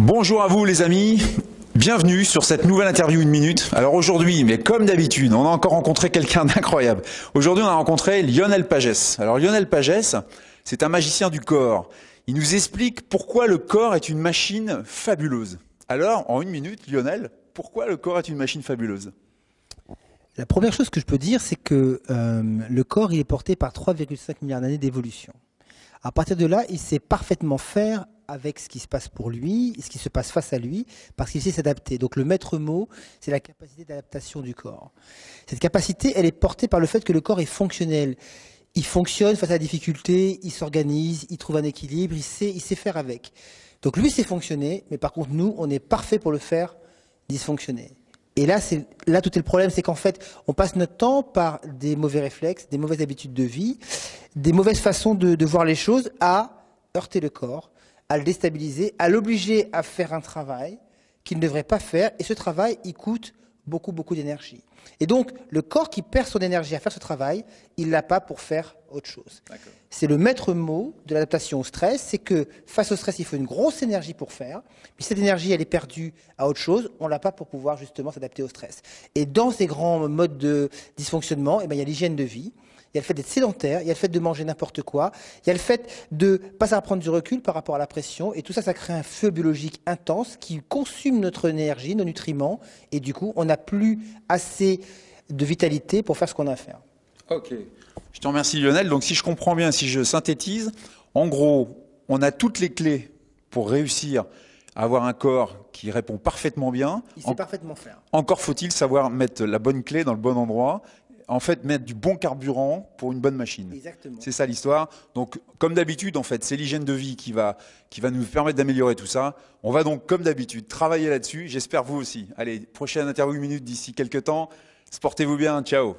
Bonjour à vous les amis, bienvenue sur cette nouvelle interview 1 minute. Alors aujourd'hui, mais comme d'habitude, on a encore rencontré quelqu'un d'incroyable. Aujourd'hui on a rencontré Lionel Pagès. Alors Lionel Pagès, c'est un magicien du corps. Il nous explique pourquoi le corps est une machine fabuleuse. Alors en 1 minute, Lionel, pourquoi le corps est une machine fabuleuse? La première chose que je peux dire, c'est que le corps il est porté par 3,5 milliards d'années d'évolution. À partir de là, il sait parfaitement faire avec ce qui se passe pour lui, ce qui se passe face à lui, parce qu'il sait s'adapter. Donc le maître mot, c'est la capacité d'adaptation du corps. Cette capacité, elle est portée par le fait que le corps est fonctionnel. Il fonctionne face à la difficulté, il s'organise, il trouve un équilibre, il sait faire avec. Donc lui, c'est fonctionner, mais par contre, nous, on est parfait pour le faire dysfonctionner. Et là, tout est le problème, c'est qu'en fait, on passe notre temps par des mauvais réflexes, des mauvaises habitudes de vie, des mauvaises façons de voir les choses, à heurter le corps, à le déstabiliser, à l'obliger à faire un travail qu'il ne devrait pas faire. Et ce travail, il coûte beaucoup, beaucoup d'énergie. Et donc, le corps qui perd son énergie à faire ce travail, il l'a pas pour faire autre chose. C'est le maître mot de l'adaptation au stress, c'est que face au stress, il faut une grosse énergie pour faire. Mais cette énergie, elle est perdue à autre chose, on l'a pas pour pouvoir justement s'adapter au stress. Et dans ces grands modes de dysfonctionnement, il y a l'hygiène de vie. Il y a le fait d'être sédentaire, il y a le fait de manger n'importe quoi, il y a le fait de pas savoir prendre du recul par rapport à la pression, et tout ça, ça crée un feu biologique intense qui consomme notre énergie, nos nutriments, et du coup, on n'a plus assez de vitalité pour faire ce qu'on a à faire. Ok, je te remercie Lionel. Donc si je comprends bien, si je synthétise, en gros, on a toutes les clés pour réussir à avoir un corps qui répond parfaitement bien. Il sait parfaitement faire. Encore faut-il savoir mettre la bonne clé dans le bon endroit. En fait, mettre du bon carburant pour une bonne machine. Exactement. C'est ça l'histoire. Donc, comme d'habitude, en fait, c'est l'hygiène de vie qui va nous permettre d'améliorer tout ça. On va donc, comme d'habitude, travailler là-dessus. J'espère vous aussi. Allez, prochaine interview 1 minute d'ici quelques temps. Sportez-vous bien. Ciao.